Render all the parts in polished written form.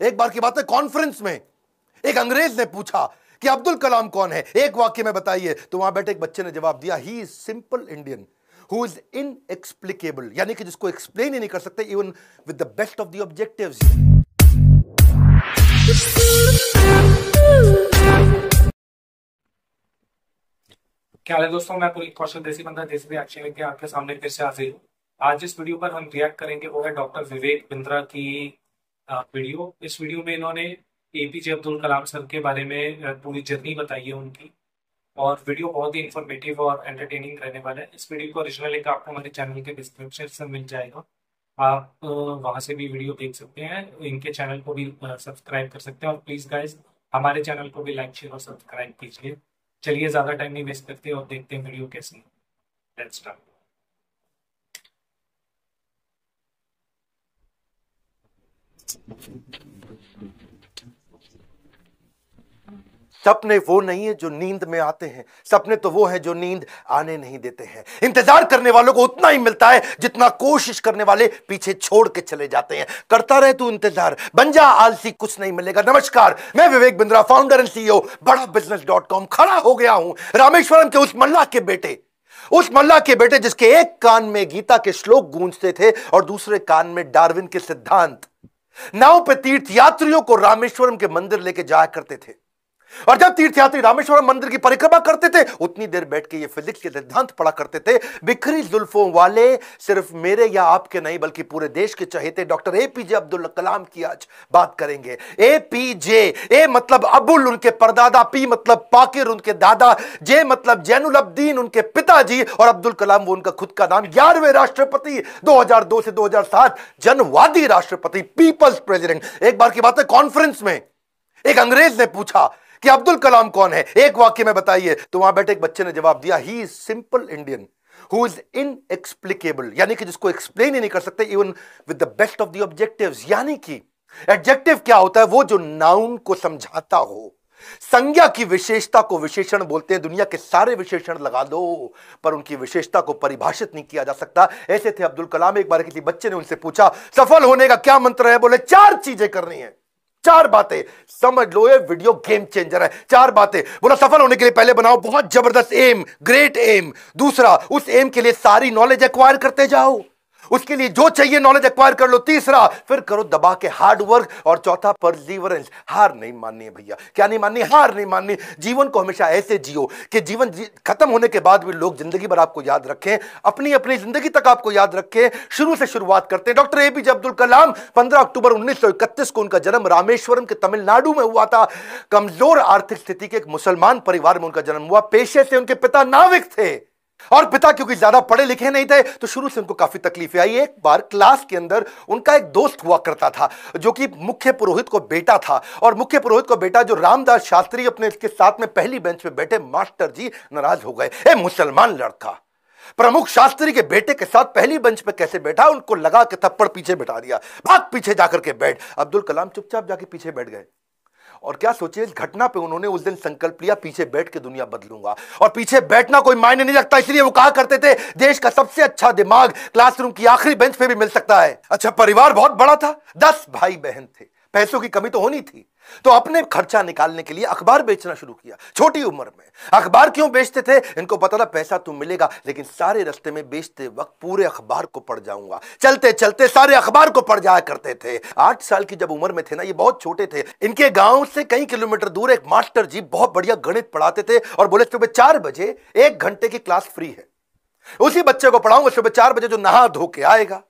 एक बार की बात है, कॉन्फ्रेंस में एक अंग्रेज ने पूछा कि अब्दुल कलाम कौन है, एक वाक्य में बताइए। तो वहां बैठे एक बच्चे ने जवाब दिया, he is simple Indian who is inexplicable, यानी कि जिसको एक्सप्लेन ही नहीं कर सकते even with the best of the objectives. क्या हाल है दोस्तों, मैं पुनीत कौशल देसी बंदा देसी रिएक्शन लेके आपके सामने फिर से हाजिर हूँ। आज जिस वीडियो पर हम रिएक्ट करेंगे वो है डॉक्टर विवेक बिंद्रा की वीडियो। इस वीडियो में इन्होंने एपीजे अब्दुल कलाम सर के बारे में पूरी जर्नी बताई है उनकी, और वीडियो बहुत ही इंफॉर्मेटिव और एंटरटेनिंग रहने वाला है। इस वीडियो को ओरिजिनल लिंक आपको हमारे चैनल के डिस्क्रिप्शन में मिल जाएगा, आप वहां से भी वीडियो देख सकते हैं। इनके चैनल को भी सब्सक्राइब कर सकते हैं, और प्लीज गाइज हमारे चैनल को भी लाइक शेयर और सब्सक्राइब कीजिए। चलिए ज्यादा टाइम नहीं वेस्ट करते और देखते हैं वीडियो कैसी है। Let's start. सपने वो नहीं है जो नींद में आते हैं, सपने तो वो हैं जो नींद आने नहीं देते हैं। इंतजार करने वालों को उतना ही मिलता है जितना कोशिश करने वाले पीछे छोड़ के चले जाते हैं। करता रहे तू इंतजार, बन जा आलसी, कुछ नहीं मिलेगा। नमस्कार, मैं Vivek Bindra, founder and CEO बड़ा बिजनेस.com। खड़ा हो गया हूं रामेश्वरम के उस मल्लाह के बेटे, उस मल्लाह के बेटे जिसके एक कान में गीता के श्लोक गूंजते थे और दूसरे कान में डार्विन के सिद्धांत। नाव पे तीर्थ यात्रियों को रामेश्वरम के मंदिर लेके जाया करते थे, और जब तीर्थयात्री रामेश्वरम मंदिर की परिक्रमा करते थे उतनी देर बैठ के ये फिजिक्स के सिद्धांत पढ़ा करते थे। बिखरी जुल्फों वाले सिर्फ मेरे या आपके नहीं बल्कि पूरे देश के चहेते डॉक्टर एपीजे अब्दुल कलाम की आज बात करेंगे। एपीजे, ए मतलब अबुल उनके परदादा, पी मतलब पाकिर उनके दादा, जे मतलब जैनुल अब्दीन उनके पिताजी, और अब्दुल कलाम वो उनका खुद का नाम। 11वें राष्ट्रपति, 2002 से 2007 जनवादी राष्ट्रपति, पीपल्स प्रेसिडेंट। एक बार की बात है, कॉन्फ्रेंस में एक अंग्रेज ने पूछा कि अब्दुल कलाम कौन है, एक वाक्य में बताइए। तो वहां बैठे एक बच्चे ने जवाब दिया, he is simple Indian who is inexplicable, यानी कि जिसको एक्सप्लेन ही नहीं कर सकते even with the best of the objectives. यानी कि एडजेक्टिव क्या होता है, वो जो नाउन को समझाता हो। संज्ञा की विशेषता को विशेषण बोलते हैं। दुनिया के सारे विशेषण लगा दो पर उनकी विशेषता को परिभाषित नहीं किया जा सकता। ऐसे थे अब्दुल कलाम। एक बार किसी बच्चे ने उनसे पूछा, सफल होने का क्या मंत्र है? बोले 4 चीजें करनी है, 4 बातें। समझ लो ये वीडियो गेम चेंजर है। 4 बातें। बोला सफल होने के लिए पहले बनाओ बहुत जबरदस्त एम, ग्रेट एम। दूसरा, उस एम के लिए सारी नॉलेज एक्वायर करते जाओ, उसके लिए जो चाहिए नॉलेज एक्वायर कर लो। तीसरा, फिर करो दबा के हार्ड वर्क। और चौथा, परसीवरेंस, हार नहीं माननी है भैया। क्या नहीं माननी? हार नहीं माननी। जीवन को हमेशा ऐसे जियो कि जीवन खत्म होने के बाद भी लोग जिंदगी भर आपको याद रखें, अपनी अपनी जिंदगी तक आपको याद रखें। शुरू से शुरुआत करते हैं। डॉक्टर एपीजे अब्दुल कलाम, 15 अक्टूबर 1931 को उनका जन्म रामेश्वरम के तमिलनाडु में हुआ था। कमजोर आर्थिक स्थिति के एक मुसलमान परिवार में उनका जन्म हुआ। पेशे से उनके पिता नाविक थे, और पिता क्योंकि ज्यादा पढ़े लिखे नहीं थे तो शुरू से उनको काफी तकलीफें आई। एक बार क्लास के अंदर उनका एक दोस्त हुआ करता था जो कि मुख्य पुरोहित को बेटा था, और मुख्य पुरोहित को बेटा जो रामदास शास्त्री अपने इसके साथ में पहली बेंच पे बैठे मास्टर जी नाराज हो गए। ए मुसलमान लड़का प्रमुख शास्त्री के बेटे के साथ पहली बेंच पे कैसे बैठा? उनको लगा के थप्पड़ पीछे बैठा दिया, भाग पीछे जाकर के बैठ। अब्दुल कलाम चुपचाप जाके पीछे बैठ गए, और क्या सोचिए इस घटना पे उन्होंने उस दिन संकल्प लिया, पीछे बैठ के दुनिया बदलूंगा। और पीछे बैठना कोई मायने नहीं रखता, इसलिए वो कहा करते थे देश का सबसे अच्छा दिमाग क्लासरूम की आखिरी बेंच पे भी मिल सकता है। अच्छा, परिवार बहुत बड़ा था, 10 भाई बहन थे, पैसों की कमी तो होनी थी, तो अपने खर्चा निकालने के लिए अखबार बेचना शुरू किया। छोटी उम्र में अखबार क्यों बेचते थे? इनको पता था पैसा तो मिलेगा, लेकिन सारे रास्ते में बेचते वक्त पूरे अखबार को पढ़ जाऊंगा। चलते चलते सारे अखबार को पढ़ जाया करते थे। 8 साल की जब उम्र में थे ना, ये बहुत छोटे थे, इनके गांव से कई किलोमीटर दूर एक मास्टर जी बहुत बढ़िया गणित पढ़ाते थे, और बोले सुबह 4 बजे 1 घंटे की क्लास फ्री है, उसी बच्चे को पढ़ाऊंगा सुबह 4 बजे जो नहा धो के आएगा।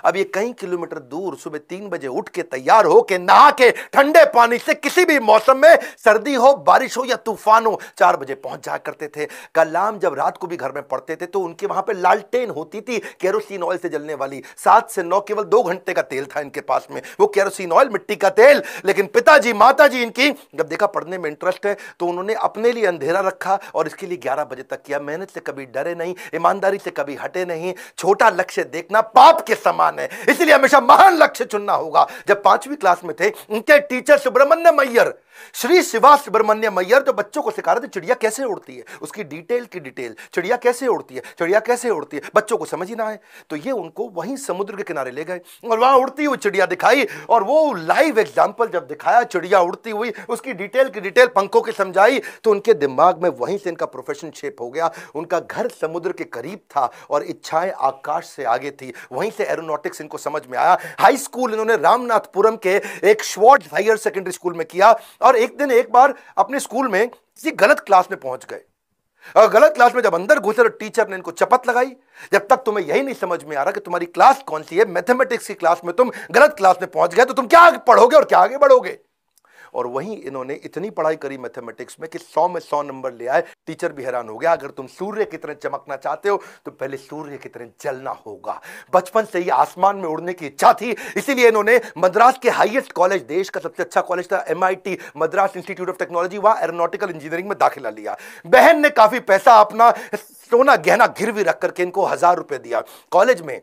अब ये कई किलोमीटर दूर सुबह 3 बजे उठ के तैयार हो के नहा के ठंडे पानी से किसी भी मौसम में, सर्दी हो बारिश हो या तूफान हो, 4 बजे पहुंच जाया करते थे। कलाम जब रात को भी घर में पढ़ते थे तो उनके वहां पे लालटेन होती थी, केरोसिन ऑयल से जलने वाली। 7 से 9 केवल 2 घंटे का तेल था इनके पास में, वो केरोसिन ऑयल, मिट्टी का तेल। लेकिन पिताजी माताजी इनकी जब देखा पढ़ने में इंटरेस्ट है तो उन्होंने अपने लिए अंधेरा रखा और इसके लिए 11 बजे तक किया। मेहनत से कभी डरे नहीं, ईमानदारी से कभी हटे नहीं, छोटा लक्ष्य देखना, पाप के समान है, इसलिए हमेशा महान लक्ष्य चुनना होगा। जब 5वीं क्लास में थे, उनके टीचर सुब्रमण्यम अय्यर, श्री शिवा सुब्रमण्यम अय्यर, जो बच्चों को सिखा रहे थे चिड़िया कैसे उड़ती है, उसकी डिटेल की डिटेल, चिड़िया कैसे उड़ती है, चिड़िया कैसे उड़ती है, बच्चों को समझ ही ना आए, तो ये उनको वहीं समुद्र के किनारे ले गए और वहां उड़ती हुई चिड़िया दिखाई, और वो लाइव एग्जाम्पल जब दिखाया चिड़िया उड़ती हुई, उसकी डिटेल की डिटेल पंखों की समझाई, तो उनके दिमाग में वहीं से इनका प्रोफेशन शेप हो गया। उनका घर समुद्र के करीब था और इच्छाएं आकाश से आगे थी, वहीं से एरोनॉटिक्स इनको समझ में आया। हाई स्कूल इन्होंने रामनाथपुरम के एक श्वार्ट्ज हायर सेकेंडरी स्कूल में किया, और एक दिन एक बार अपने स्कूल में किसी गलत क्लास में पहुंच गए, और गलत क्लास में जब अंदर घुसे तो टीचर ने इनको चपत लगाई, जब तक तुम्हें यही नहीं समझ में आ रहा कि तुम्हारी क्लास कौन सी है, मैथमेटिक्स की क्लास में तुम गलत क्लास में पहुंच गए तो तुम क्या पढ़ोगे और क्या आगे बढ़ोगे। और वहीं इन्होंने इतनी पढ़ाई करी मैथमेटिक्स में कि 100 में 100 नंबर ले आए। टीचर भी हैरान हो गया, अगर तुम सूर्य की तरह चमकना चाहते हो तो पहले सूर्य की तरह जलना होगा। बचपन से ही आसमान में उड़ने की इच्छा थी, इसीलिए इन्होंने मद्रास के हाईएस्ट कॉलेज, देश का सबसे अच्छा कॉलेज था MIT, Madras institute of technology, वहां एरोनॉटिकल इंजीनियरिंग में दाखिला लिया। बहन ने काफी पैसा अपना सोना गहना गिरवी रख करके इनको 1000 रुपए दिया। कॉलेज में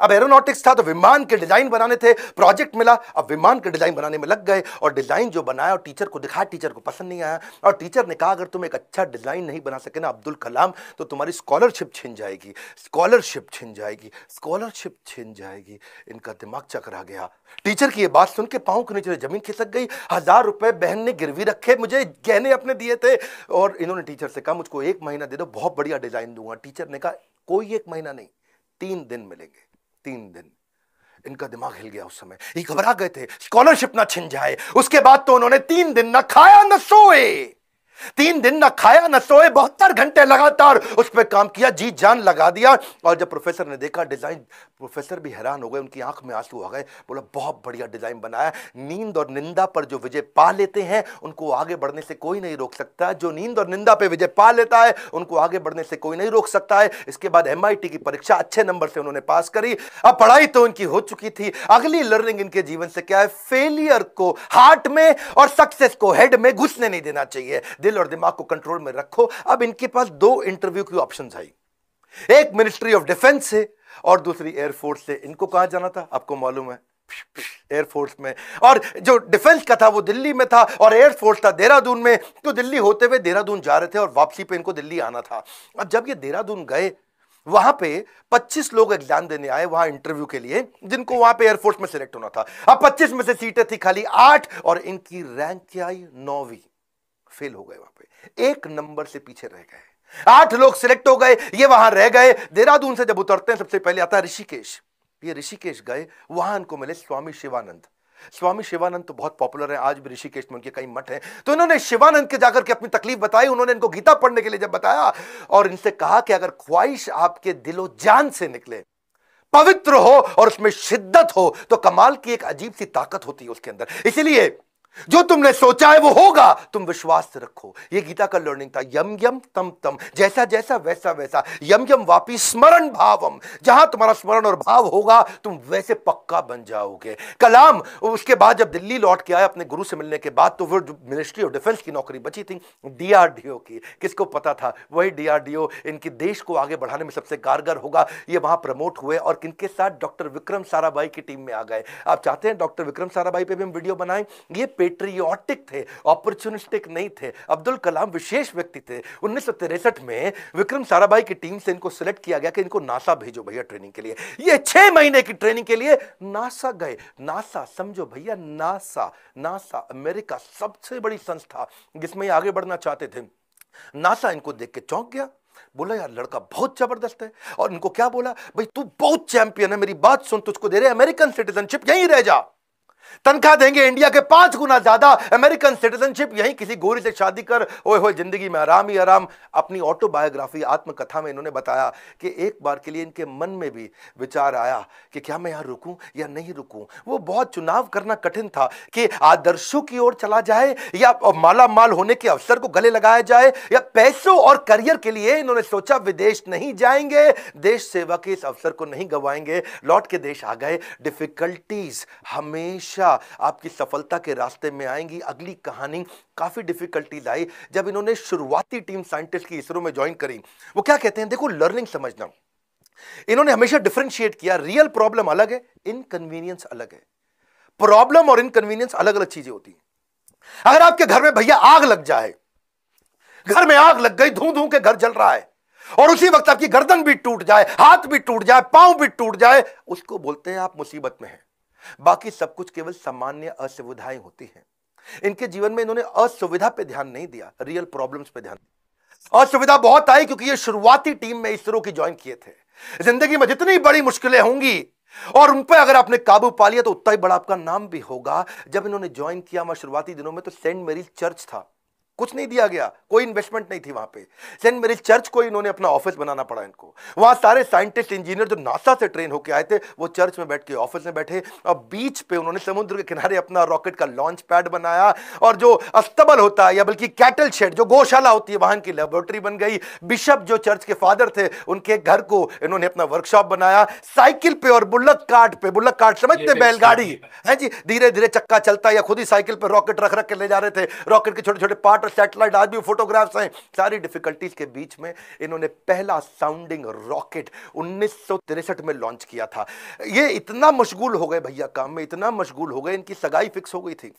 अब एरोनॉटिक्स था तो विमान के डिजाइन बनाने थे, प्रोजेक्ट मिला, अब विमान के डिजाइन बनाने में लग गए, और डिजाइन जो बनाया और टीचर को दिखाया, टीचर को पसंद नहीं आया, और टीचर ने कहा अगर तुम एक अच्छा डिजाइन नहीं बना सके ना अब्दुल कलाम, तो तुम्हारी स्कॉलरशिप छिन जाएगी, स्कॉलरशिप छिन जाएगी, स्कॉलरशिप छिन जाएगी। इनका दिमाग चकरा गया। टीचर की ये बात सुन के पांव के नीचे जमीन खिसक गई। 1000 रुपए बहन ने गिरवी रखे, मुझे गहने अपने दिए थे, और इन्होंने टीचर से कहा मुझको 1 महीना दे दो, बहुत बढ़िया डिजाइन दूंगा। टीचर ने कहा कोई 1 महीना नहीं, 3 दिन मिलेंगे, 3 दिन। इनका दिमाग हिल गया। उस समय ये घबरा गए थे, स्कॉलरशिप ना छिन जाए। उसके बाद तो उन्होंने 3 दिन ना खाया ना सोए, 3 दिन ना खाया ना सोए, 72 घंटे लगातार उस पर काम किया, जी जान लगा दिया। और जब प्रोफेसर ने देखा डिजाइन, प्रोफेसर भी हैरान हो गए, उनकी आंख में आंसू आ गए, बोला बहुत बढ़िया डिजाइन बनाया। नींद और निंदा पर जो विजय पा लेते हैं उनको आगे बढ़ने से कोई नहीं रोक सकता। जो नींद और निंदा पे विजय पा लेता है उनको आगे बढ़ने से कोई नहीं रोक सकता है। इसके बाद MIT की परीक्षा अच्छे नंबर से उन्होंने पास करी। अब पढ़ाई तो उनकी हो चुकी थी, अगली लर्निंग इनके जीवन से क्या है, फेलियर को हार्ट में और सक्सेस को हेड में घुसने नहीं देना चाहिए। दिल और दिमाग को कंट्रोल में रखो। अब इनके पास 2 इंटरव्यू की ऑप्शंस आई, एक मिनिस्ट्री ऑफ डिफेंस से और दूसरी एयरफोर्स से। इनको कहां जाना था आपको मालूम है, एयरफोर्स में। और जो डिफेंस का था वो दिल्ली में था और एयरफोर्स था देहरादून में। तो दिल्ली होते हुए देहरादून जा रहे थे और वापसी पे इनको दिल्ली आना था। अब जब ये देहरादून गए, वहां पे 25 लोग एग्जाम देने आए वहां इंटरव्यू के लिए, जिनको वहां पे एयरफोर्स में सिलेक्ट होना था। अब 25 में से सीटें थी खाली 8 और इनकी रैंक क्या आई, 9वीं। फेल हो गए, वहां पे 1 नंबर से पीछे रह गए। 8 लोग सिलेक्ट हो गए, ये वहां रह गए। देहरादून से जब उतरते हैं सबसे पहले आता है ऋषिकेश। ये ऋषिकेश गए, वहां इनको मिले स्वामी शिवानंद। स्वामी शिवानंद तो बहुत पॉपुलर है, आज भी ऋषिकेश में उनके कई मठ हैं। तो इन्होंने शिवानंद के जाकर के अपनी तकलीफ बताई। उन्होंने इनको गीता पढ़ने के लिए जब बताया और इनसे कहा कि अगर ख्वाहिश आपके दिलो जान से निकले, पवित्र हो और उसमें शिद्दत हो, तो कमाल की एक अजीब सी ताकत होती है उसके अंदर। इसीलिए जो तुमने सोचा है वो होगा, तुम विश्वास से रखो। ये गीता का लर्निंग था। यम यम तम तम, जैसा जैसा वैसा वैसा। यम यम वापी स्मरण भावम, जहां तुम्हारा स्मरण और भाव होगा तुम वैसे पक्का बन जाओगे। कलाम उसके बाद जब दिल्ली लौट के आए अपने गुरु से मिलने के बाद, तो वो मिनिस्ट्री ऑफ डिफेंस की नौकरी बची थी, DRDO की। किसको पता था वही DRDO इनके देश को आगे बढ़ाने में सबसे कारगर होगा। ये वहां प्रमोट हुए और किनके साथ, डॉक्टर विक्रम साराभाई की टीम में आ गए। आप चाहते हैं डॉक्टर विक्रम साराभाई पे भी हम वीडियो बनाएं। ये पेट्रियोटिक थे, अपॉर्चुनिस्टिक नहीं थे। अब्दुल कलाम विशेष व्यक्ति थे। 1963 में विक्रम साराभाई की टीम से इनको सिलेक्ट किया गया कि इनको नासा भेजो भैया ट्रेनिंग के लिए। ये 6 महीने की ट्रेनिंग के लिए नासा गए। नासा समझो भैया, नासा अमेरिका सबसे बड़ी संस्था जिसमें ये आगे बढ़ना चाहते थे। नासा इनको देख के चौंक गया, बोला यार लड़का बहुत जबरदस्त है। और इनको क्या बोला, भाई तू बहुत चैंपियन है, मेरी बात सुन, तुझको दे रहे अमेरिकन सिटीजनशिप, यहीं रह जा, तनख्वाह देंगे इंडिया के 5 गुना ज्यादा, अमेरिकन सिटीजनशिप, यहीं किसी गोरी से शादी कर, ओए होए जिंदगी में आराम ही आराम। अपनी ऑटोबायोग्राफी, आत्मकथा में इन्होंने बताया कि एक बार के लिए इनके मन में भी विचार आया कि क्या मैं यहां रुकूं या नहीं रुकूं। वो बहुत चुनाव करना कठिन था कि आदर्शों की ओर चला जाए या माला माल होने के अवसर को गले लगाया जाए, या पैसों और करियर के लिए इन्होंने सोचा विदेश नहीं जाएंगे, देश सेवा के इस अवसर को नहीं गवाएंगे। लौट के देश आ गए। डिफिकल्टीज हमेशा आपकी सफलता के रास्ते में आएंगी। अगली कहानी, काफी डिफिकल्टीज आई जब इन्होंने शुरुआती टीम साइंटिस्ट की इसरो में ज्वाइन करी। वो क्या कहते हैं, देखो लर्निंग समझना, इन्होंने हमेशा डिफरेंशिएट किया, रियल प्रॉब्लम अलग है, इनकन्वीनियंस अलग है। प्रॉब्लम और इनकन्वीनियंस अलग अलग चीजें होती हैं। अगर आपके घर में भैया आग लग जाए, घर में आग लग गई, धू धू के घर जल रहा है, और उसी वक्त आपकी गर्दन भी टूट जाए, हाथ भी टूट जाए, पांव भी टूट जाए, उसको बोलते हैं आप मुसीबत में हैं। बाकी सब कुछ केवल सामान्य असुविधाएं होती हैं। इनके जीवन में इन्होंने असुविधा पे ध्यान नहीं दिया, रियल प्रॉब्लम्स पे ध्यान दिया। असुविधा बहुत आई क्योंकि ये शुरुआती टीम में इसरो की ज्वाइन किए थे। जिंदगी में जितनी बड़ी मुश्किलें होंगी और उन पर अगर आपने काबू पा लिया तो उतना ही बड़ा आपका नाम भी होगा। जब इन्होंने ज्वाइन किया वहां शुरुआती दिनों में तो सेंट मेरीज चर्च था, कुछ नहीं दिया गया, कोई इन्वेस्टमेंट नहीं थी वहां पे। सेंट मेरीज चर्च को इन्होंने अपना ऑफिस बनाना पड़ा इनको। वहां सारे साइंटिस्ट इंजीनियर जो नासा से ट्रेन होकर आए थे वो चर्च में बैठ के ऑफिस में बैठे, और बीच पे उन्होंने समुद्र के किनारे अपना रॉकेट का लॉन्च पैड बनाया, और जो अस्तबल होता है या बल्कि कैटल शेड जो गौशाला होती है वहां की लेबोरेटरी बन गई। बिशप जो चर्च के फादर थे उनके घर को इन्होंने अपना वर्कशॉप बनाया। साइकिल पे और बुल्लक कार्ट पे, बुल्लक कार्ट समझते बैलगाड़ी है जी, धीरे धीरे चक्का चलता या खुद ही साइकिल पे रॉकेट रख रख के ले जा रहे थे। रॉकेट के छोटे छोटे पार्ट, सैटेलाइट, आज भी फोटोग्राफ्स हैं। सारी डिफिकल्टीज के बीच में इन्होंने पहला साउंडिंग रॉकेट 1963 में लॉन्च किया था। ये इतना मशगूल हो गए भैया काम में, इतना मशगूल हो गए, इनकी सगाई फिक्स हो गई थी।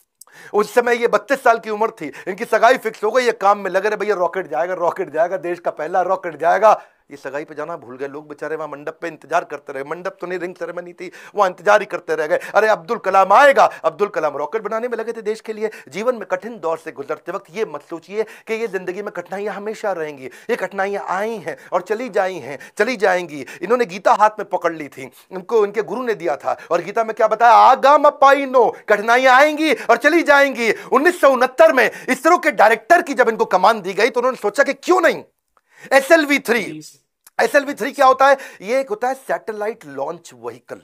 उस समय ये 32 साल की उम्र थी, इनकी सगाई फिक्स हो गई, ये काम में लगे रहे, भैया रॉकेट जाएगा, रॉकेट जाएगा, देश का पहला रॉकेट जाएगा। ये सगाई पे जाना भूल गए लोग बेचारे, वहां मंडप पे इंतजार करते रहे। मंडप तो नहीं, रिंग सेरेमनी थी, वहां इंतजार ही करते रह गए। अरे अब्दुल कलाम आएगा, अब्दुल कलाम रॉकेट बनाने में लगे थे देश के लिए। जीवन में कठिन दौर से गुजरते वक्त ये मत सोचिए कि ये जिंदगी में कठिनाइयां हमेशा रहेंगी। ये कठिनाइयां आई हैं और चली जाई हैं, चली जाएंगी। इन्होंने गीता हाथ में पकड़ ली थी, इनको इनके गुरु ने दिया था, और गीता में क्या बताया, आगाम पाइनो, कठिनाइयां आएंगी और चली जाएंगी। 1969 में इसरो के डायरेक्टर की जब इनको कमान दी गई तो उन्होंने सोचा कि क्यों नहीं SLV-3। SLV-3 क्या होता है? ये एक होता है सैटेलाइट लॉन्च व्हीकल,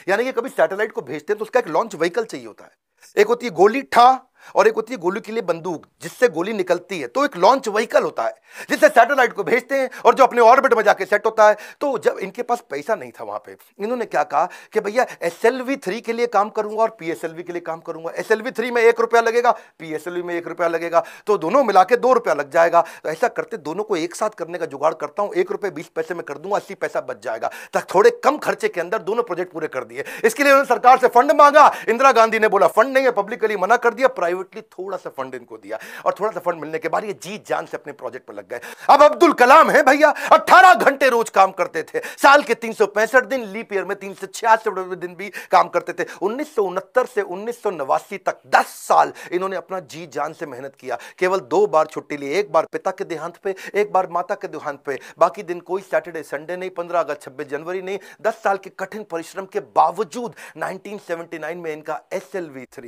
यानी कि कभी सैटेलाइट को भेजते हैं तो उसका एक लॉन्च व्हीकल चाहिए होता है। एक होती है गोली ठा और एक होती है गोली के लिए बंदूक जिससे गोली निकलती है, तो एक लॉन्च व्हीकल होता है जिससे सैटेलाइट को भेजते हैं और जो अपने ऑर्बिट में जाके सेट होता है। तो जब इनके पास पैसा नहीं था वहां पे, इन्होंने क्या कहा कि भैया SLV-3 के लिए काम करूंगा और PSLV के लिए काम करूंगा। SLV-3 में 1 रुपया लगेगा, PSLV में 1 रुपया लगेगा, तो दोनों मिला के 2 रुपया लग जाएगा। तो ऐसा करते दोनों को एक साथ करने का जुगाड़ करता हूं, 1 रुपये 20 पैसे में कर दूंगा, 80 पैसा बच जाएगा। तक थोड़े कम खर्चे के अंदर दोनों प्रोजेक्ट पूरे कर दिए। इसके लिए उन्होंने सरकार से फंड मांगा, इंदिरा गांधी ने बोला फंड नहीं है, पब्लिकली मना कर दिया, प्राइवेटली थोड़ा सा फंड इनको दिया, और थोड़ा सा फंड मिलने के बाद ये जी जान से अपने प्रोजेक्ट पर लग गए। अब अब्दुल कलाम है भैया, 18 घंटे रोज काम करते थे, साल के 365 दिन, लीप ईयर में 366 दिन भी काम करते थे। 1969 से 1989 तक 10 साल इन्होंने अपना जी जान से मेहनत किया। केवल 2 बार छुट्टी ली, एक बार पिता के देहांत पे, एक बार माता के देहांत पे। बाकी दिन कोई सैटरडे संडे नहीं, 15 अगस्त 26 जनवरी नहीं। 10 साल के कठिन परिश्रम के बावजूद 1979 में इनका SLV-3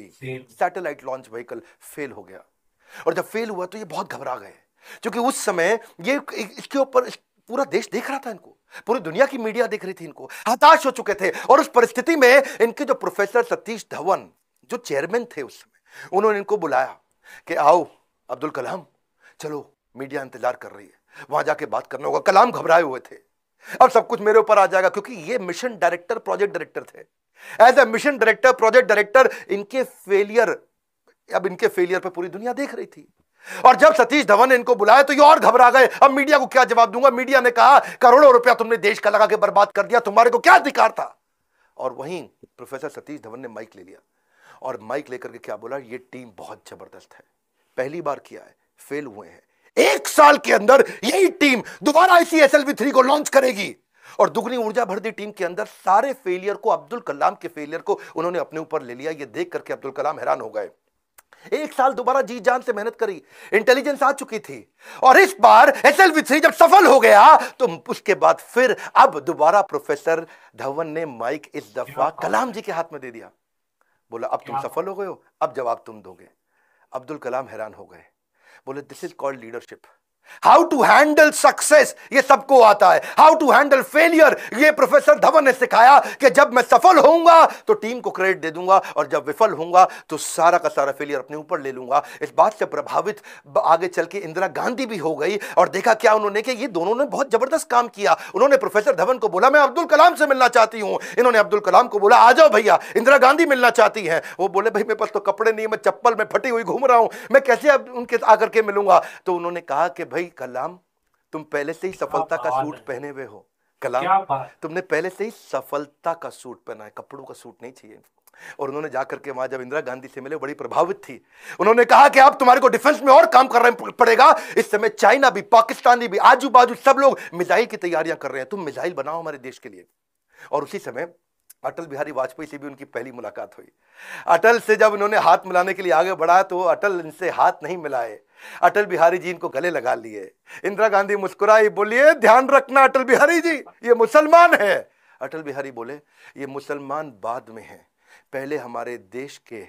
satellite launch vehicle fail हो गया। और जब फेल हुआ तो ये बहुत घबरा गए, क्योंकि उस समय ये इसके ऊपर पूरा देश देख रहा था इनको, पूरी दुनिया की मीडिया देख रही थी इनको, हताश हो चुके थे। और उस परिस्थिति में इनके जो प्रोफेसर सतीश धवन जो चेयरमैन थे उस समय, उन्होंने इनको बुलाया कि आओ अब्दुल कलाम, चलो मीडिया इंतजार कर रही है, वहां जाके बात करना होगा। कलाम घबराए हुए थे, अब सब कुछ मेरे ऊपर आ जाएगा, क्योंकि ये मिशन डायरेक्टर, प्रोजेक्ट डायरेक्टर थे। As a mission director, project director, इनके फेलियर, अब इनके फेलियर पे पूरी दुनिया देख रही थी। और जब सतीश धवन ने इनको बुलाया तो ये और घबरा गए, अब मीडिया को क्या जवाब दूंगा। मीडिया ने कहा करोड़ों रुपया तुमने देश का लगा के बर्बाद कर दिया, तुम्हारे को क्या अधिकार था। और वहीं प्रोफेसर सतीश धवन ने माइक ले लिया और माइक लेकर के क्या बोला, ये टीम बहुत जबरदस्त है, पहली बार किया है, फेल हुए हैं, 1 साल के अंदर यही टीम दोबारा इसी SLV-3 को लॉन्च करेगी। और दुगनी ऊर्जा भर दी टीम के अंदर। सारे फेलियर को, अब्दुल कलाम के फेलियर को उन्होंने अपने ऊपर ले लिया। ये देख करके अब्दुल कलाम हैरान हो गए। 1 साल दोबारा जी जान से मेहनत करी, इंटेलिजेंस आ चुकी थी, और इस बार SLV-3 जब सफल हो गया तो उसके बाद फिर अब दोबारा प्रोफेसर धवन ने माइक इस दफा कलाम जी के हाथ में दे दिया। बोला अब तुम सफल हो गए हो, अब जवाब तुम दोगे। अब्दुल कलाम हैरान हो गए, बोले this is called leadership. How to handle success ये सबको आता है, हाउ टू हैंडल फेलियर ये प्रोफेसर धवन ने सिखाया कि जब मैं सफल होऊंगा तो टीम को क्रेडिट दे दूंगा, और जब विफल होऊंगा तो सारा का सारा फेलियर अपने ऊपर ले लूंगा। इस बात से प्रभावित आगे चल के इंदिरा गांधी भी हो गई, और देखा क्या उन्होंने कि ये दोनों ने बहुत जबरदस्त काम किया। उन्होंने प्रोफेसर धवन को बोला मैं अब्दुल कलाम से मिलना चाहती हूं, इन्होंने अब्दुल कलाम को बोला आ जाओ भैया, इंदिरा गांधी मिलना चाहती हैं। वो बोले भाई मेरे पास तो कपड़े नहीं, मैं चप्पल में फटी हुई घूम रहा हूं, मैं कैसे अब उनके आकर के मिलूंगा। तो उन्होंने कहा कि भाई कलाम तुम पहले से ही सफलता का सूट पहने हुए हो, कलाम, क्या बात। तुमने पहले से ही सफलता का सूट पहना है, कपड़ों का सूट नहीं चाहिए। और उन्होंने जाकर के वहां जब इंदिरा गांधी से मिले, बड़ी प्रभावित थी। उन्होंने कहा कि अब तुम्हारे को डिफेंस में और काम करना पड़ेगा। इस समय चाइना भी, पाकिस्तानी भी, आजू बाजू सब लोग मिसाइल की तैयारियां कर रहे हैं, तुम मिसाइल बनाओ हमारे देश के लिए। और उसी समय अटल बिहारी वाजपेयी से भी उनकी पहली मुलाकात हुई। अटल से जब उन्होंने हाथ मिलाने के लिए आगे बढ़ा तो अटल इनसे हाथ नहीं मिलाए, अटल बिहारी जी इनको गले लगा लिए। इंदिरा गांधी मुस्कुराई, बोलिए ध्यान रखना अटल बिहारी जी, ये मुसलमान है। अटल बिहारी बोले, ये मुसलमान बाद में हैं, पहले हमारे देश के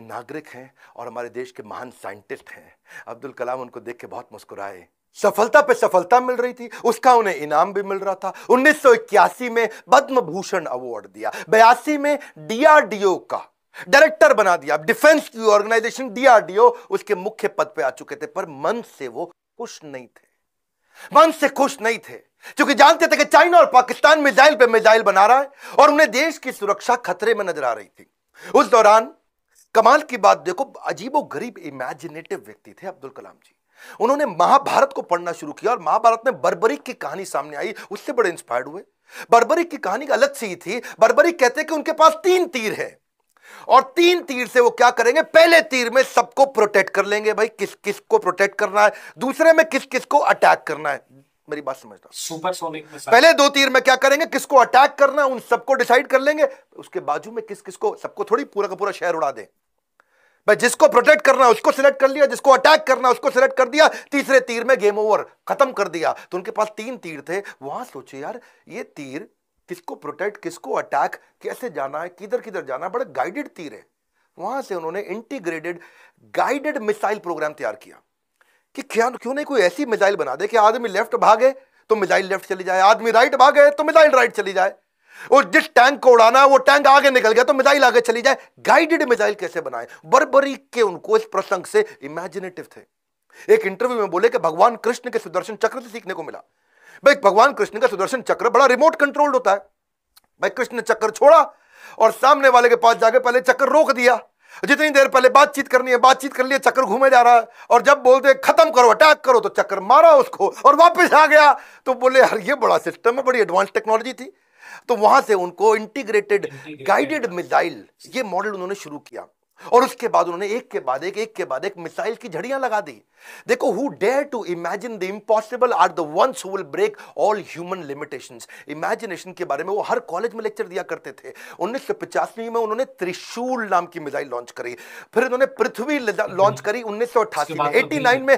नागरिक हैं और हमारे देश के महान साइंटिस्ट हैं। अब्दुल कलाम उनको देख के बहुत मुस्कुराए। सफलता पे सफलता मिल रही थी, उसका उन्हें इनाम भी मिल रहा था। 1981 में पद्म भूषण अवार्ड दिया, 82 में डीआरडीओ का डायरेक्टर बना दिया। डिफेंस की ऑर्गेनाइजेशन डीआरडीओ, उसके मुख्य पद पे आ चुके थे, पर मन से वो खुश नहीं थे, मन से खुश नहीं थे, क्योंकि जानते थे कि चाइना और पाकिस्तान मिसाइल पे मिसाइल बना रहा है और उन्हें देश की सुरक्षा खतरे में नजर आ रही थी। उस दौरान कमाल की बात देखो, अजीबो गरीब इमेजिनेटिव व्यक्ति थे अब्दुल कलाम जी। उन्होंने महाभारत को पढ़ना शुरू किया और महाभारत में बर्बरीक की कहानी सामने आई, उससे बड़े इंस्पायर्ड हुए। बर्बरीक की कहानी अलग सी थी। बर्बरीक कहते हैं कि उनके पास 3 तीर है और 3 तीर से वो क्या करेंगे, पहले तीर में सबको प्रोटेक्ट कर लेंगे, भाई किस किस को प्रोटेक्ट करना है, दूसरे में किस किस को अटैक करना है। मेरी बात समझना, सुपरसोनिक मिसाइल। पहले 2 तीर में क्या करेंगे, किसको अटैक करना है उन सबको डिसाइड कर लेंगे, उसके बाजू में किस किस को, सबको थोड़ी पूरा का पूरा शहर उड़ा दें भाई, जिसको प्रोटेक्ट करना है उसको सिलेक्ट कर लिया, जिसको अटैक करना है उसको सिलेक्ट कर दिया, तीसरे तीर में गेम ओवर, खत्म कर दिया। तो उनके पास 3 तीर थे। वहां सोचे यार, ये तीर किसको प्रोटेक्ट, किसको अटैक, कैसे जाना है, किधर किधर जाना है, बड़ा गाइडेड तीर है। वहां से उन्होंने इंटीग्रेटेड गाइडेड मिसाइल प्रोग्राम तैयार किया कि क्यों नहीं कोई ऐसी मिसाइल बना दे कि आदमी लेफ्ट भागे तो मिसाइल लेफ्ट चली जाए, आदमी राइट भागे तो मिसाइल राइट चली जाए, और जिस टैंक को उड़ाना है वो टैंक आगे निकल गया तो मिसाइल आगे चली जाए। गाइडेड मिसाइल कैसे बनाए, बर्बरीक के उनको इस प्रसंग से इमेजिनेटिव थे। एक इंटरव्यू में बोले कि भगवान कृष्ण के सुदर्शन चक्र से सीखने को मिला। भाई भगवान कृष्ण का सुदर्शन चक्र बड़ा रिमोट कंट्रोल्ड होता है। भाई कृष्ण ने चक्कर छोड़ा और सामने वाले के पास जाके पहले चक्कर रोक दिया, जितनी देर पहले बातचीत करनी है बातचीत कर लिया, चक्कर घूमे जा रहा है, और जब बोलते खत्म करो अटैक करो तो चक्कर मारा उसको और वापस आ गया। तो बोले यार ये बड़ा सिस्टम है, बड़ी एडवांस टेक्नोलॉजी थी। तो वहां से उनको इंटीग्रेटेड गाइडेड मिसाइल ये मॉडल उन्होंने शुरू किया और उसके बाद उन्होंने एक के बाद एक मिसाइल की झड़ियां लगा दी। देखो, who dare to imagine the impossible are the ones who will break all human limitations. Imagination के बारे में वो हर कॉलेज में लेक्चर दिया करते थे। 1985 में उन्होंने त्रिशूल नाम की मिसाइल लॉन्च करी, फिर उन्होंने पृथ्वी लॉन्च करी 1988 में। 89 में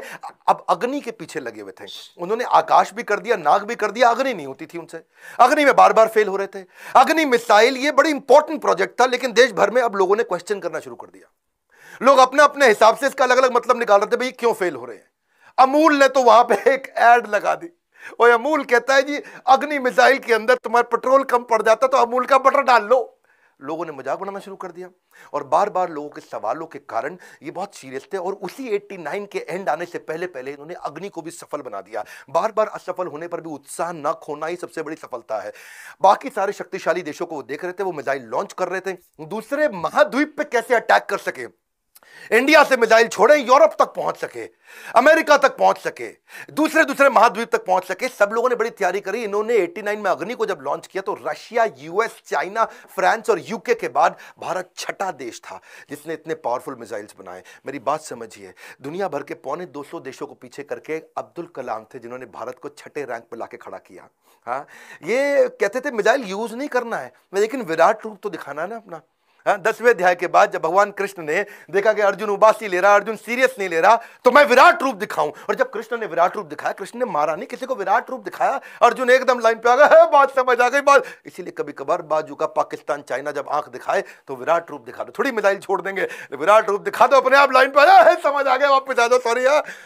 अब अग्नि के पीछे लगे हुए थे। उन्होंने आकाश भी कर दिया, नाग भी कर दिया, अग्नि नहीं होती थी उनसे, अग्नि में बार बार फेल हो रहे थे। अग्नि मिसाइल ये बड़ी इंपॉर्टेंट प्रोजेक्ट था, लेकिन देश भर में अब लोगों ने क्वेश्चन करना शुरू कर दिया। लोग अपने अपने हिसाब से इसका अलग अलग मतलब निकाल रहे थे, भाई क्यों फेल हो रहे हैं। अमूल ने तो वहां पे एक ऐड लगा दी, और अमूल कहता है जी अग्नि मिसाइल के अंदर तुम्हारा पेट्रोल कम पड़ जाता तो अमूल का बटर डाल लो। लोगों ने मजाक बनाना शुरू कर दिया और बार बार लोगों के सवालों के कारण ये बहुत सीरियस थे। और उसी 89 के एंड आने से पहले पहले इन्होंने अग्नि को भी सफल बना दिया। बार बार असफल होने पर भी उत्साह न खोना ही सबसे बड़ी सफलता है। बाकी सारे शक्तिशाली देशों को वो देख रहे थे, वो मिसाइल लॉन्च कर रहे थे, दूसरे महाद्वीप पे कैसे अटैक कर सके, इंडिया से मिसाइल छोड़े यूरोप तक पहुंच सके, अमेरिका तक पहुंच सके, दूसरे महाद्वीप तक पहुंच सके। सब लोगों ने बड़ी तैयारी करी। इन्होंने 89 में अग्नि को जब लॉन्च किया तो रशिया, यूएस, चाइना, फ्रांस और यूके के बाद भारत छठा देश था जिसने इतने पावरफुल मिसाइल्स बनाए। मेरी बात समझिए, दुनिया भर के 250 देशों को पीछे करके अब्दुल कलाम थे जिन्होंने भारत को छठे रैंक पर लाके खड़ा किया। हाँ, ये कहते थे मिसाइल यूज नहीं करना है, लेकिन विराट रूप तो दिखाना है ना अपना। 10वें अध्याय के बाद जब भगवान कृष्ण ने देखा कि अर्जुन उबासी ले रहा, अर्जुन सीरियस नहीं ले रहा, तो मैं विराट रूप दिखाऊं। और जब कृष्ण ने विराट रूप दिखाया, कृष्ण ने मारा नहीं, किसी को विराट रूप दिखाया, अर्जुन एकदम लाइन पे आ गया, है बात समझ आ गई बात। इसीलिए कभी कभार बाजू का पाकिस्तान, चाइना जब आंख दिखाए तो विराट रूप दिखा दो, थोड़ी मिसाइल छोड़ देंगे, विराट रूप दिखा दो, अपने आप लाइन पे आया है, समझ आ गया, वापस आ जाओ, सॉरी।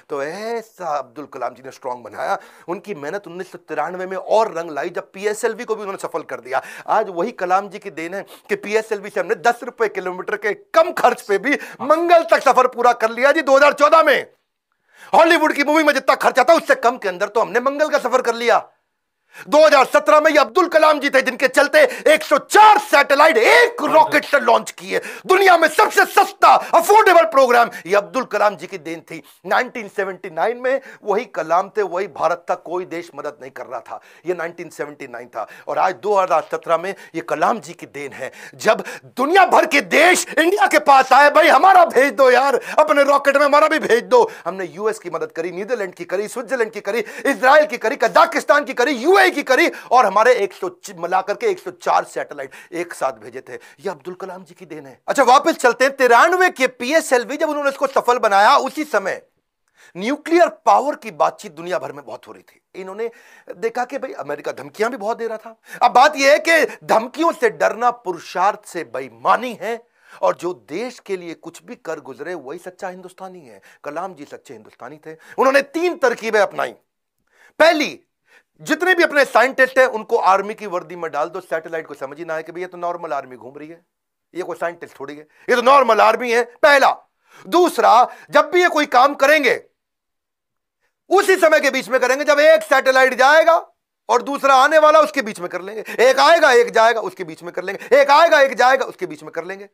तो ऐसा अब्दुल कलाम जी ने स्ट्रांग बनाया। उनकी मेहनत 1993 में और रंग लाई जब पीएसएलवी को भी उन्होंने सफल कर दिया। आज वही कलाम जी की देन है कि पीएसएलवी से हमने 10 रुपए किलोमीटर के कम खर्च पे भी मंगल तक सफर पूरा कर लिया जी। 2014 में हॉलीवुड की मूवी में जितना खर्चा था उससे कम के अंदर तो हमने मंगल का सफर कर लिया। 2017 में ये अब्दुल कलाम जी थे जिनके चलते 104 सैटेलाइट एक रॉकेट से लॉन्च किए। दुनिया में सबसे सस्ता अफोर्डेबल प्रोग्राम ये अब्दुल कलाम जी की देन थी। 1979 में वही कलाम थे, वही भारत था, कोई देश मदद नहीं कर रहा था। ये 1979 था और आज 2017 में ये कलाम जी की देन है जब दुनिया भर के देश इंडिया के पास आए, भाई हमारा भेज दो यार, अपने रॉकेट में हमारा भी भेज दो। हमने यूएस की मदद करी, नीदरलैंड की करी, स्विट्जरलैंड की करी, इजराइल की करी, कजाकिस्तान की करी, यूएई की करी और हमारे 100 मिलाकर के 104 सैटेलाइट एक साथ भेजे थे। यह अब्दुल कलाम जी की देन है। अच्छा वापस चलते हैं 93 के पीएसएलवी, जब उन्होंने इसको सफल बनाया उसी समय न्यूक्लियर पावर की बातचीत दुनिया भर में बहुत हो रही थी। इन्होंने देखा कि भाई अमेरिका धमकियां भी बहुत दे रहा था। अब बात यह है कि धमकियों से डरना पुरुषार्थ से बेईमानी है और जो देश के लिए कुछ भी कर गुजरे वही सच्चा हिंदुस्तानी है। कलाम जी सच्चे हिंदुस्तानी थे। उन्होंने 3 तरकीबें अपनाई। पहली, जितने भी अपने साइंटिस्ट हैं उनको आर्मी की वर्दी में डाल दो। सैटेलाइट को समझ ही ना है कि भाई ये तो नॉर्मल आर्मी घूम रही है, ये कोई साइंटिस्ट थोड़ी है, ये तो नॉर्मल आर्मी है, पहला। दूसरा, जब भी ये कोई काम करेंगे उसी समय के बीच में करेंगे जब एक सैटेलाइट जाएगा और दूसरा आने वाला, उसके बीच में कर लेंगे। एक आएगा एक जाएगा, उसके बीच में कर लेंगे। एक आएगा एक जाएगा, उसके बीच में कर लेंगे।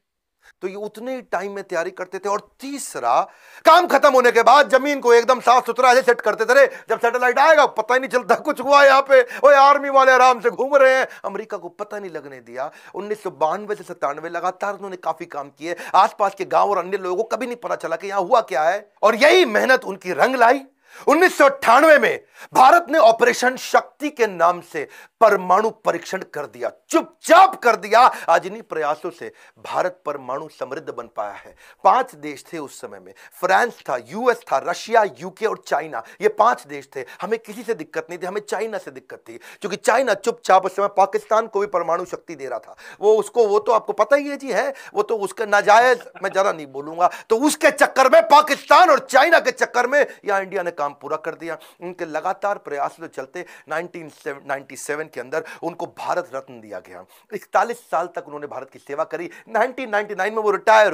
तो ये उतने ही टाइम में तैयारी करते थे। और तीसरा, काम खत्म होने के बाद जमीन को एकदम साफ सुथरा ऐसे सेट करते थे, जब सैटेलाइट आएगा पता ही नहीं चलता कुछ हुआ यहाँ पे, ओए आर्मी वाले आराम से घूम रहे हैं। अमेरिका को पता नहीं लगने दिया। 1992 से 97 लगातार उन्होंने काफी काम किए। आसपास के गांव और अन्य लोगों को कभी नहीं पता चला कि यहां हुआ क्या है और यही मेहनत उनकी रंग लाई। 1998 में भारत ने ऑपरेशन शक्ति के नाम से परमाणु परीक्षण कर दिया, चुपचाप कर दिया। आज इन्हीं प्रयासों से भारत परमाणु समृद्ध बन पाया है। 5 देश थे उस समय में, फ्रांस था, यूएस था, रशिया, यूके और चाइना। ये 5 देश थे। हमें किसी से दिक्कत नहीं थी, हमें चाइना से दिक्कत थी, क्योंकि चाइना चुपचाप उस समय पाकिस्तान को भी परमाणु शक्ति दे रहा था। वो तो आपको पता ही है जी, है वो तो उसका नाजायज, मैं ज्यादा नहीं बोलूंगा। तो उसके चक्कर में, पाकिस्तान और चाइना के चक्कर में यहां इंडिया ने काम पूरा कर दिया। उनके लगातार प्रयासों के चलते 1997 के अंदर उनको भारत रत्न दिया गया। 41 साल तक उन्होंने भारत की सेवा करी। 1999 में वो रिटायर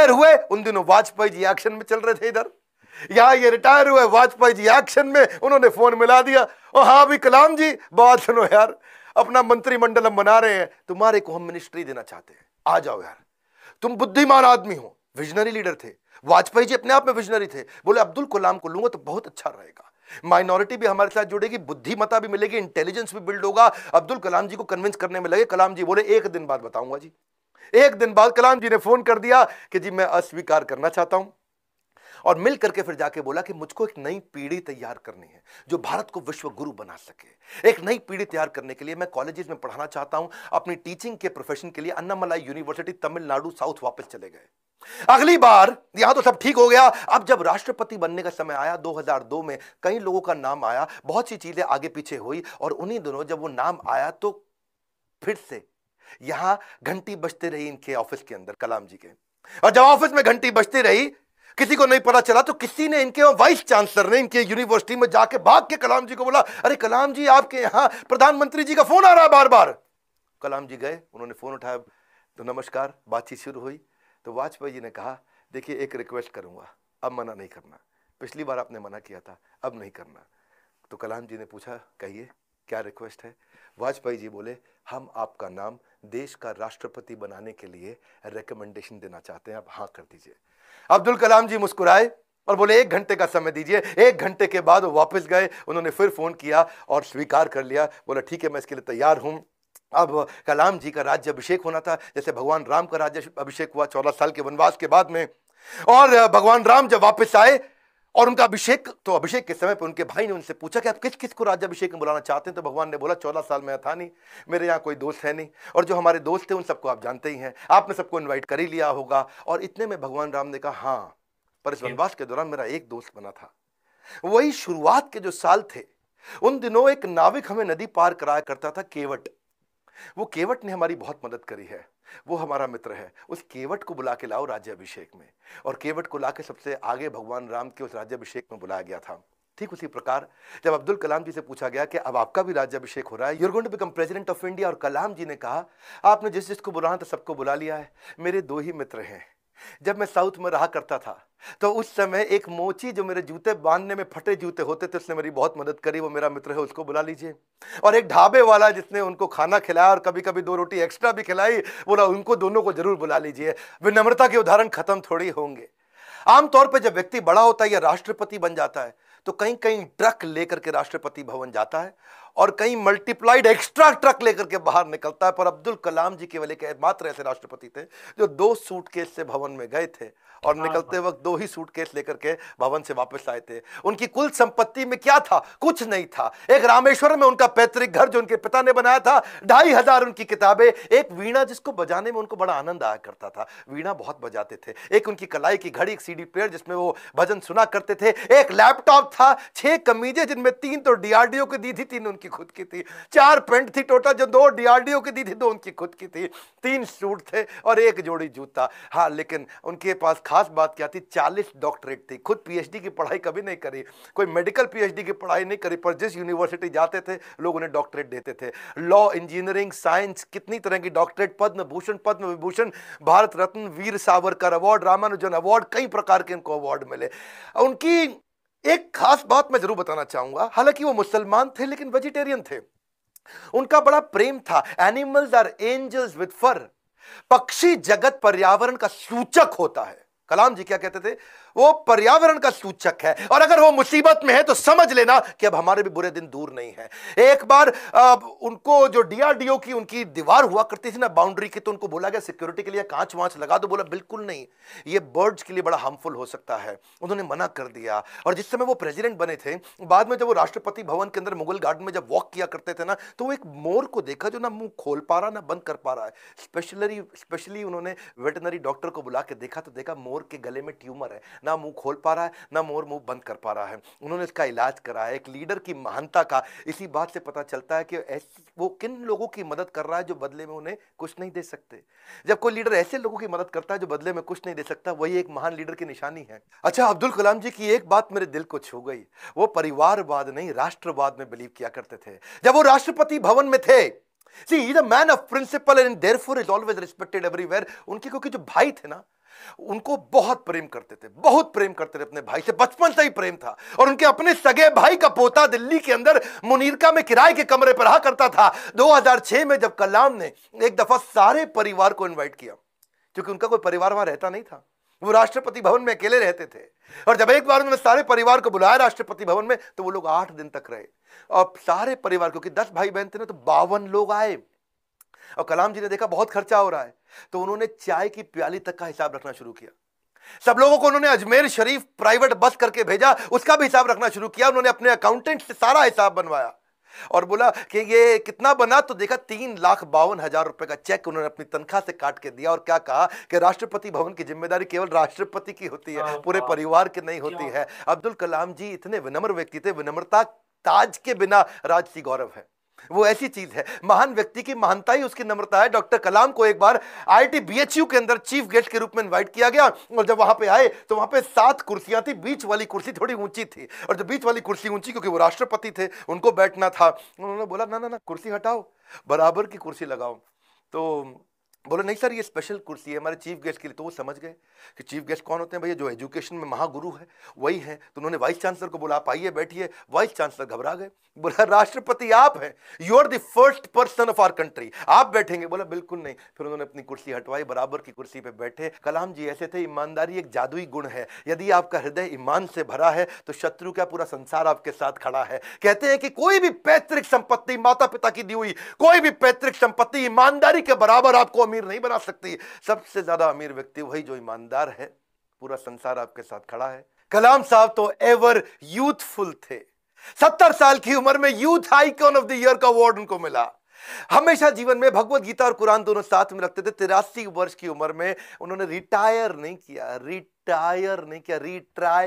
हुए। उन दिनों वाजपेयी जी एक्शन में चल रहे थे इधर, यहां ये रिटायर हुए, वाजपेयी जी एक्शन में। उन्होंने फोन मिला दिया, ओ हाँ भी कलाम जी बात सुनो यार, अपना मंत्रिमंडल हम बना रहे हैं, तुम्हारे को हम मिनिस्ट्री देना चाहते हैं, आ जाओ यार। तुम बुद्धिमान आदमी हो, विजनरी लीडर थे। वाजपेयी जी अपने आप में विजनरी थे। बोले अब्दुल कलाम को लूंगा तो बहुत अच्छा रहेगा, माइनॉरिटी भी हमारे साथ जुड़ेगी, बुद्धिमता भी मिलेगी, इंटेलिजेंस भी बिल्ड होगा। अब्दुल कलाम जी को कन्विंस करने में लगे। कलाम जी बोले 1 दिन बाद बताऊंगा जी। 1 दिन बाद कलाम जी ने फोन कर दिया कि जी मैं अस्वीकार करना चाहता हूं। और मिल करके फिर जाके बोला कि मुझको एक नई पीढ़ी तैयार करनी है जो भारत को विश्व गुरु बना सके। एक नई पीढ़ी तैयार करने के लिए मैं कॉलेजेस में पढ़ाना चाहता हूं। अपनी टीचिंग के प्रोफेशन के लिए अन्नामलाई यूनिवर्सिटी तमिलनाडु साउथ वापस चले गए। अगली बार यहां तो सब ठीक हो गया। अब जब राष्ट्रपति बनने का समय आया 2002 में, कई लोगों का नाम आया, बहुत सी चीजें आगे पीछे हुई और उन्हीं दिनों जब वो नाम आया तो फिर से यहां घंटी बजती रही इनके ऑफिस के अंदर, कलाम जी के। और जब ऑफिस में घंटी बजती रही, किसी को नहीं पता चला तो किसी ने, इनके वाइस चांसलर ने इनके यूनिवर्सिटी में जाके भाग के कलाम जी को बोला, अरे कलाम जी आपके यहां प्रधानमंत्री जी का फोन आ रहा है बार बार। कलाम जी गए, उन्होंने फोन उठाया तो नमस्कार, बातचीत शुरू हुई। तो वाजपेयी जी ने कहा, देखिए एक रिक्वेस्ट करूंगा, अब मना नहीं करना, पिछली बार आपने मना किया था, अब नहीं करना। तो कलाम जी ने पूछा, कहिए क्या रिक्वेस्ट है। वाजपेयी जी बोले, हम आपका नाम देश का राष्ट्रपति बनाने के लिए रिकमेंडेशन देना चाहते हैं, आप हाँ कर दीजिए। अब्दुल कलाम जी मुस्कुराए और बोले 1 घंटे का समय दीजिए। 1 घंटे के बाद वो वापस गए, उन्होंने फिर फोन किया और स्वीकार कर लिया। बोला ठीक है, मैं इसके लिए तैयार हूं। अब कलाम जी का राज्य अभिषेक होना था, जैसे भगवान राम का राज्य अभिषेक हुआ 14 साल के वनवास के बाद में। और भगवान राम जब वापस आए और उनका अभिषेक, तो अभिषेक के समय पर उनके भाई ने उनसे पूछा कि आप किस किस को राज्य अभिषेक में बुलाना चाहते हैं। तो भगवान ने बोला 14 साल में था नहीं, मेरे यहाँ कोई दोस्त है नहीं, और जो हमारे दोस्त थे उन सबको आप जानते ही हैं, आपने सबको इन्वाइट कर ही लिया होगा। और इतने में भगवान राम ने कहा, हाँ पर इस वनवास के दौरान मेरा एक दोस्त बना था। वही शुरुआत के जो साल थे, उन दिनों एक नाविक हमें नदी पार कराया करता था, केवट। वो केवट ने हमारी बहुत मदद करी है, वो हमारा मित्र है। उस केवट को बुला के लाओ राज्याभिषेक में। और केवट को लाके सबसे आगे भगवान राम के उस राज्याभिषेक में बुलाया गया था। ठीक उसी प्रकार जब अब्दुल कलाम जी से पूछा गया कि अब आपका भी राज्याभिषेक हो रहा है, you are going to become president of India, और कलाम जी ने कहा, आपने जिस जिसको बुलाना था सबको बुला लिया है, मेरे 2 ही मित्र हैं। जब मैं साउथ में रहा करता था तो उस समय एक मोची जो मेरे जूते बांधने में फटे जूते होते थे, उसने मेरी बहुत मदद करी, वो मेरा मित्र है, उसको बुला लीजिए। और एक ढाबे वाला जिसने उनको खाना खिलाया और कभी कभी 2 रोटी एक्स्ट्रा भी खिलाई, बोला उनको दोनों को जरूर बुला लीजिए। विनम्रता के उदाहरण खत्म थोड़ी होंगे। आमतौर पर जब व्यक्ति बड़ा होता है या राष्ट्रपति बन जाता है तो कहीं कहीं ट्रक लेकर के राष्ट्रपति भवन जाता है और कहीं मल्टीप्लाइड एक्स्ट्रा ट्रक लेकर के बाहर निकलता है। पर अब्दुल कलाम जी केवल एक मात्र ऐसे राष्ट्रपति थे जो 2 सूटकेस से भवन में गए थे और निकलते वक्त 2 ही सूटकेस लेकर के भवन से वापस आए थे। उनकी कुल संपत्ति में क्या था? कुछ नहीं था। एक रामेश्वरम में उनका पैतृक घर जो उनके पिता ने बनाया था, 2500 उनकी किताबें, एक वीणा जिसको बजाने में उनको बड़ा आनंद आया करता था, वीणा बहुत बजाते थे, एक उनकी कलाई की घड़ी, एक सीडी प्लेयर जिसमें वो भजन सुना करते थे, एक लैपटॉप था, 6 कमीजें जिनमें 3 तो डीआरडीओ की दी थी, 3 उनकी खुद की थी, 4 पैंट थी टोटल जो 2 डीआरडीओ की दी थी, 2 उनकी खुद की थी, 3 सूट थे और 1 जोड़ी जूता। हाँ, लेकिन उनके पास खास बात क्या थी? 40 डॉक्टरेट थी। खुद पीएचडी की पढ़ाई कभी नहीं करी, कोई मेडिकल पीएचडी की पढ़ाई नहीं करी, पर जिस यूनिवर्सिटी जाते थे लोग उन्हें डॉक्टरेट देते थे। लॉ, इंजीनियरिंग, साइंस, कितनी तरह की doctorate, Padma Bhushan, Padma Vibhushan, Bharat Ratna, Veer Savarkar award, Ramanujan award, कई प्रकार के इनको अवार्ड मिले। उनकी एक खास बात मैं जरूर बताना चाहूंगा, हालांकि वो मुसलमान थे लेकिन वेजिटेरियन थे। उनका बड़ा प्रेम था। एनिमल्स आर एंजल्स विद फर। पक्षी जगत पर्यावरण का सूचक होता है। कलाम जी क्या कहते थे? वो पर्यावरण का सूचक है और अगर वो मुसीबत में है तो समझ लेना कि अब हमारे भी बुरे दिन दूर नहीं है। एक बार उनको जो डीआरडीओ की उनकी दीवार हुआ करती थी ना बाउंड्री की, तो उनको बोला गया सिक्योरिटी के लिए कांच वांच लगा दो। बोला बिल्कुल नहीं, ये बर्ड्स के लिए बड़ा हार्मफुल हो सकता है। उन्होंने मना कर दिया। और जिस समय वो प्रेसिडेंट बने थे, बाद में जब वो राष्ट्रपति भवन के अंदर मुगल गार्डन में जब वॉक किया करते थे ना, तो वो एक मोर को देखा जो ना मुंह खोल पा रहा ना बंद कर पा रहा है। स्पेशली उन्होंने वेटनरी डॉक्टर को बुला के देखा तो देखा मोर के गले में ट्यूमर है, ना मुंह खोल पा रहा है ना मोर मुंह बंद कर पा रहा है। उन्होंने इसका इलाज कराया। एक लीडर की महानता का इसी बात से पता चलता है कि वो किन लोगों की मदद कर रहा है जो बदले में उन्हें कुछ नहीं दे सकते। जब कोई लीडर ऐसे लोगों की मदद करता है जो बदले में कुछ नहीं दे सकता, वही एक महान लीडर की निशानी है। अच्छा, अब्दुल कलाम जी की एक बात मेरे दिल को छू गई। वो परिवारवाद नहीं राष्ट्रवाद में बिलीव किया करते थे। जब वो राष्ट्रपति भवन में थे, See, he's a man of principle and therefore is always respected everywhere. उनके क्योंकि जो भाई थे ना, उनको बहुत प्रेम करते थे, बहुत प्रेम करते थे अपने भाई से, बचपन से ही प्रेम था। और उनके अपने सगे भाई का पोता दिल्ली के अंदर मुनीरका में किराए के कमरे पर रहा करता था। 2006 में जब कलाम ने एक दफा सारे परिवार को इनवाइट किया, क्योंकि उनका कोई परिवार वहां रहता नहीं था, वो राष्ट्रपति भवन में अकेले रहते थे। और जब एक बार उन्होंने सारे परिवार को बुलाया राष्ट्रपति भवन में, तो वो लोग 8 दिन तक रहे। और सारे परिवार, क्योंकि 10 भाई बहन थे ना, तो 52 लोग आए। और कलाम जी ने देखा बहुत खर्चा हो रहा है, तो उन्होंने चाय की प्याली तक का हिसाब रखना शुरू किया। सब लोगों को उन्होंने अजमेर शरीफ प्राइवेट बस करके भेजा, उसका भी हिसाब रखना शुरू किया। उन्होंने अपने अकाउंटेंट से सारा हिसाब बनवाया और बोला कि ये कितना बना, तो देखा 3,52,000 रुपए का चेक उन्होंने अपनी तनख्वाह से काट के दिया। और क्या कहा कि राष्ट्रपति भवन की जिम्मेदारी केवल राष्ट्रपति की होती है, पूरे परिवार की नहीं होती है। अब्दुल कलाम जी इतने विनम्र व्यक्ति थे। विनम्रता ताज के बिना राजसी गौरव है, वो ऐसी चीज है। महान व्यक्ति की महानता ही उसकी नम्रता है। डॉक्टर कलाम को एक बार आईआईटी बीएचयू के अंदर चीफ गेस्ट के रूप में इनवाइट किया गया, और जब वहां पे आए तो वहां पे 7 कुर्सियां थी। बीच वाली कुर्सी थोड़ी ऊंची थी, और जो बीच वाली कुर्सी ऊंची क्योंकि वो राष्ट्रपति थे, उनको बैठना था। उन्होंने बोला ना ना ना, कुर्सी हटाओ, बराबर की कुर्सी लगाओ। तो बोले नहीं सर, ये स्पेशल कुर्सी है हमारे चीफ गेस्ट के लिए। तो वो समझ गए कि चीफ गेस्ट कौन होते हैं भैया, जो एजुकेशन में महागुरु है वही है। तो उन्होंने वाइस चांसलर को बोला आप आइए बैठिए। वाइस चांसलर घबरा गए, बोला राष्ट्रपति आप हैं, you are the first person of our country, आप बैठेंगे। बोला बिल्कुल नहीं। फिर उन्होंने अपनी कुर्सी हटवाई, बराबर की कुर्सी पे बैठे। कलाम जी ऐसे थे, ईमानदारी एक जादुई गुण है। यदि आपका हृदय ईमान से भरा है तो शत्रु का पूरा संसार आपके साथ खड़ा है। कहते हैं कि कोई भी पैतृक संपत्ति, माता पिता की दी हुई कोई भी पैतृक संपत्ति ईमानदारी के बराबर आपको अमीर नहीं बना सकती। सबसे ज्यादा अमीर व्यक्ति वही जो ईमानदार है। पूरा संसार आपके साथ खड़ा है। कलाम साहब तो एवर यूथफुल थे। 70 साल की उम्र में youth icon of the year का अवार्ड उनको मिला। हमेशा जीवन में भगवत गीता और कुरान दोनों साथ में रखते थे। 83 वर्ष की उम्र में उन्होंने रिटायर नहीं किया, रिट्राई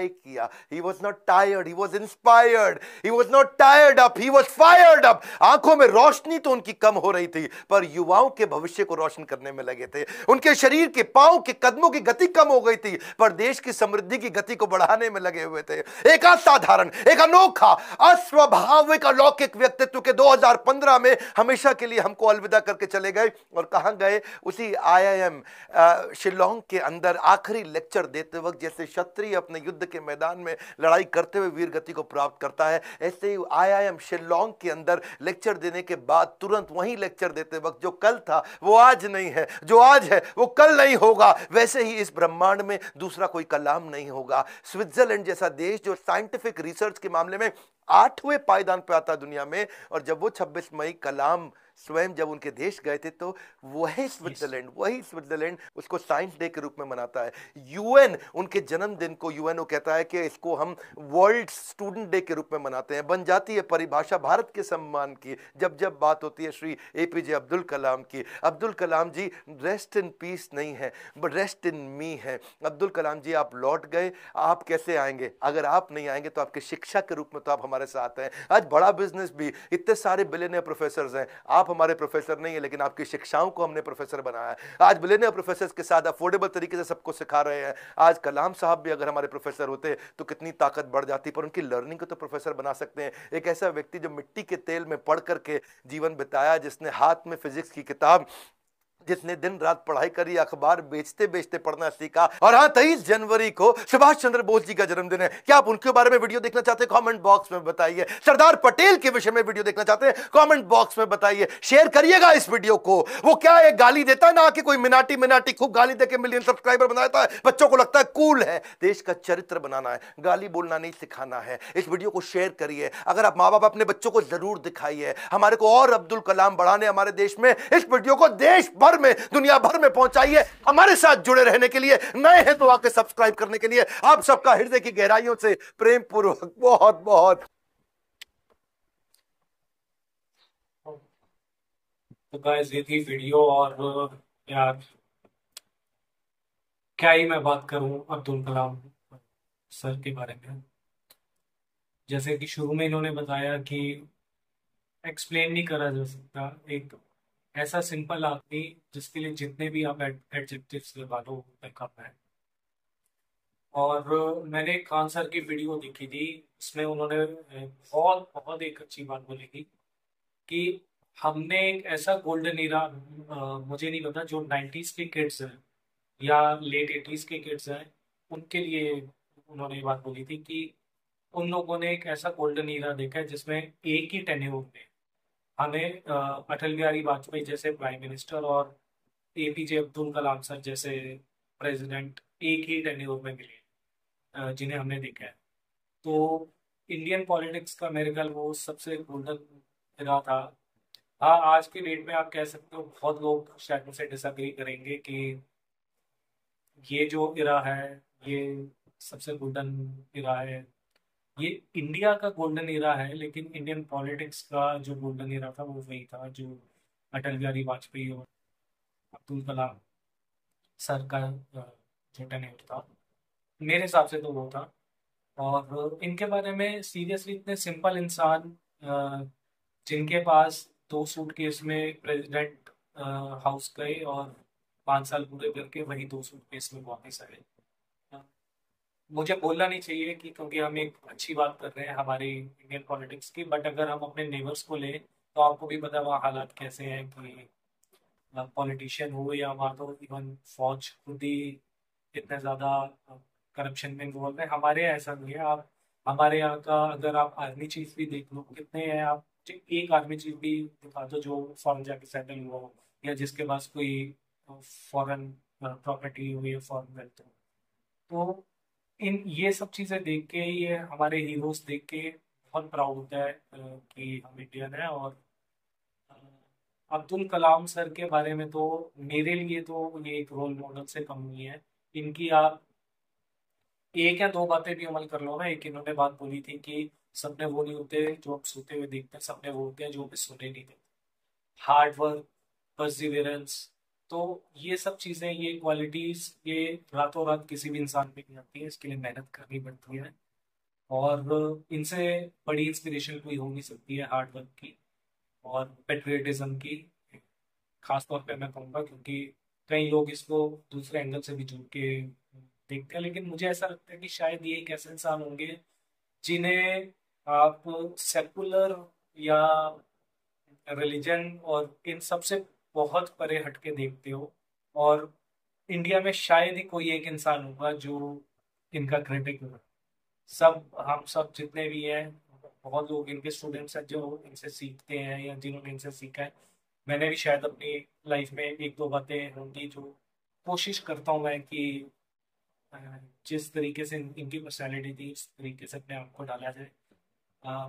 किया। He was not tired, he was inspired, he was not tired up, he was fired up। आंखों में रोशनी तो उनकी कम हो रही थी, पर युवाओं के भविष्य को रोशन करने में लगे थे। उनके शरीर के पांव के कदमों की गति कम हो गई थी, पर देश की समृद्धि की गति को बढ़ाने में लगे हुए थे। एक असाधारण, एक अनोखा, अस्वाभाविक, अलौकिक व्यक्तित्व के 2015 में हमेशा के लिए हमको अलविदा करके चले गए। और कहां गए? उसी IIM शिलोंग के अंदर आखिरी लेक्चर देते देते वक्त जैसे क्षत्रिय अपने युद्ध के मैदान में लड़ाई करते हुए वीर गति को प्राप्त करता है, ऐसे ही IIM शिलोंग के अंदर लेक्चर देने के बाद तुरंत वहीं लेक्चर देते वक्त जो कल था वो आज नहीं है, जो आज है वो कल नहीं होगा, वैसे ही इस ब्रह्मांड में दूसरा कोई कलाम नहीं होगा। स्विट्जरलैंड जैसा देश जो साइंटिफिक रिसर्च के मामले में 8वें पायदान पे आता दुनिया में, और जब वो 26 मई कलाम स्वयं जब उनके देश गए थे तो वही स्विट्जरलैंड उसको साइंस डे के रूप में मनाता है। यूएन उनके जन्मदिन को यूएनओ कहता है कि इसको हम वर्ल्ड स्टूडेंट डे के रूप में मनाते हैं। बन जाती है परिभाषा भारत के सम्मान की जब जब बात होती है श्री APJ अब्दुल कलाम की। अब्दुल कलाम जी रेस्ट इन पीस नहीं है, बट रेस्ट इन मी है। अब्दुल कलाम जी आप लौट गए, आप कैसे आएंगे? अगर आप नहीं आएंगे तो आपके शिक्षा के रूप में तो आप हमारे साथ हैं। आज बड़ा बिजनेस भी, इतने सारे बिलियनियर प्रोफेसर हैं, आप हमारे प्रोफेसर नहीं है लेकिन आपकी शिक्षाओं को हमने प्रोफेसर बनाया है। आज बिलियनियर प्रोफेसर के साथ अफोर्डेबल तरीके से सबको सिखा रहे हैं। आज कलाम साहब भी अगर हमारे प्रोफेसर होते तो कितनी ताकत बढ़ जाती, पर उनकी लर्निंग को तो प्रोफेसर बना सकते हैं। एक ऐसा व्यक्ति जो मिट्टी के तेल में पढ़ करके जीवन बिताया, जिसने हाथ में फिजिक्स की किताब, जिसने दिन रात पढ़ाई करी, अखबार बेचते बेचते पढ़ना सीखा। और हाँ, 23 जनवरी को सुभाष चंद्र बोस जी का जन्मदिन है। क्या आप उनके बारे में वीडियो देखना चाहते हैं? कमेंट बॉक्स में बताइए। सरदार पटेल के विषय में वीडियो देखना चाहते हैं? कमेंट बॉक्स में बताइए। शेयर करिएगा इस वीडियो को। वो क्या एक गाली देता है ना कि कोई मिनाटी खूब गाली देके मिलियन सब्सक्राइबर बनाता है, बच्चों को लगता है कूल है। देश का चरित्र बनाना है, गाली बोलना नहीं सिखाना है। इस वीडियो को शेयर करिए। अगर आप माँ बाप अपने बच्चों को जरूर दिखाइए हमारे को और अब्दुल कलाम बढ़ाने हमारे देश में। इस वीडियो को देश भर में, दुनिया भर में पहुंचाइए। हमारे साथ जुड़े रहने के लिए, नए हैं तो आके सब्सक्राइब करने के लिए आप सबका हृदय की गहराइयों से प्रेम पूर्वक बहुत बहुत। तो गाइस ये थी वीडियो, और यार क्या ही मैं बात करूं अब्दुल कलाम सर के बारे में। जैसे कि शुरू में इन्होंने बताया कि एक्सप्लेन नहीं करा जा सकता एक ऐसा सिंपल आदमी जिसके लिए जितने भी आप एडजेक्टिव्स लगा लो उतना कम है। और मैंने खान सर की वीडियो देखी थी, उसमें उन्होंने बहुत बहुत एक अच्छी बात बोली थी कि हमने एक ऐसा गोल्डन ईरा, मुझे नहीं पता जो 90s के किड्स हैं या लेट 80s के किड्स हैं उनके लिए उन्होंने ये बात बोली थी कि उन लोगों ने एक ऐसा गोल्डन ईरा देखा है जिसमें एक ही टेन्योर में हमें अटल बिहारी वाजपेयी जैसे प्राइम मिनिस्टर और APJ अब्दुल कलाम सर जैसे प्रेसिडेंट एक ही टेन्योर में मिले, जिन्हें हमने देखा है। तो इंडियन पॉलिटिक्स का मेरे ख्याल वो सबसे गोल्डन इरा था। हाँ, आज के डेट में आप कह सकते हो बहुत लोग शायद मुझसे डिसएग्री करेंगे कि ये जो इरा है ये सबसे गोल्डन इरा है। ये इंडिया का गोल्डन इरा है, लेकिन इंडियन पॉलिटिक्स का जो गोल्डन इरा था वो वही था जो अटल बिहारी वाजपेयी और अब्दुल कलाम सर का जो टेन्योर था, मेरे हिसाब से तो वो था। और इनके बारे में सीरियसली इतने सिंपल इंसान, जिनके पास 2 सूटकेस में प्रेसिडेंट हाउस गए और 5 साल पूरे करके वही 2 सूटकेस में वापस आए। मुझे बोलना नहीं चाहिए कि क्योंकि हम एक अच्छी बात कर रहे हैं हमारी इंडियन पॉलिटिक्स की, बट अगर हम अपने नेबर्स को लें तो आपको भी पता वहाँ हालात कैसे हैं कि पॉलिटिशियन हो या वहाँ तो इवन फौज खुद ही इतने ज़्यादा करप्शन में इन्वॉल्व है। हमारे यहाँ ऐसा नहीं है। आप हमारे यहाँ का अगर आप आर्मी चीफ भी देख लो, कितने हैं, आप एक आर्मी चीफ भी दिखा दो जो फॉरेन जाके सेटल हुआ हो या जिसके पास कोई फॉरेन प्रॉपर्टी हो या फॉरेन वेल्थ हो। तो इन ये सब चीज़ें देख के, ये हमारे हीरोज देख के बहुत प्राउड होता है कि हम इंडियन हैं। और अ, अब्दुल कलाम सर के बारे में तो मेरे लिए तो ये एक रोल मॉडल से कम नहीं है। इनकी आप एक या दो बातें भी अमल कर लो ना। एक इन्होंने बात बोली थी कि सपने वो नहीं होते जो आप सोते हुए देखते हैं, सपने वो होते हैं जो भी सोने नहीं देते। हार्ड वर्क, परसिवियरेंस, तो ये सब चीज़ें, ये क्वालिटीज, ये रातों रात किसी भी इंसान में नहीं आती है। इसके लिए मेहनत करनी पड़ती है और इनसे बड़ी इंस्पिरेशन कोई हो नहीं सकती है हार्ड वर्क की और पेट्रियटिज्म की। खास तौर पे मैं कहूँगा क्योंकि कई लोग इसको दूसरे एंगल से भी जोड़ के देखते हैं, लेकिन मुझे ऐसा लगता है कि शायद ये एक ऐसे इंसान होंगे जिन्हें आप सेकुलर या रिलीजन और इन सब से बहुत परे हटके देखते हो और इंडिया में शायद ही कोई एक इंसान होगा जो इनका क्रिटिक होगा। हम सब जितने भी हैं, बहुत लोग इनके स्टूडेंट्स हैं जो इनसे सीखते हैं या जिन्होंने इनसे सीखा है। मैंने भी शायद अपनी लाइफ में एक दो बातें होंगी जो कोशिश करता हूँ मैं कि अ, जिस तरीके से इनकी पर्सनैलिटी थी उस तरीके से अपने आप को डाला जाए।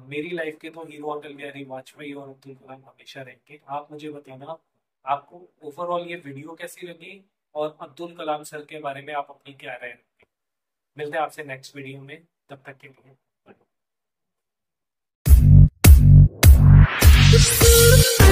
मेरी लाइफ के तो हीरो अटल बिहारी वाजपेयी और अब्दुल कलाम हमेशा रहेंगे। आप मुझे बताना आपको ओवरऑल ये वीडियो कैसी लगी और अब्दुल कलाम सर के बारे में आप अपनी क्या राय रखते हैं। मिलते हैं आपसे नेक्स्ट वीडियो में, तब तक के लिए bye।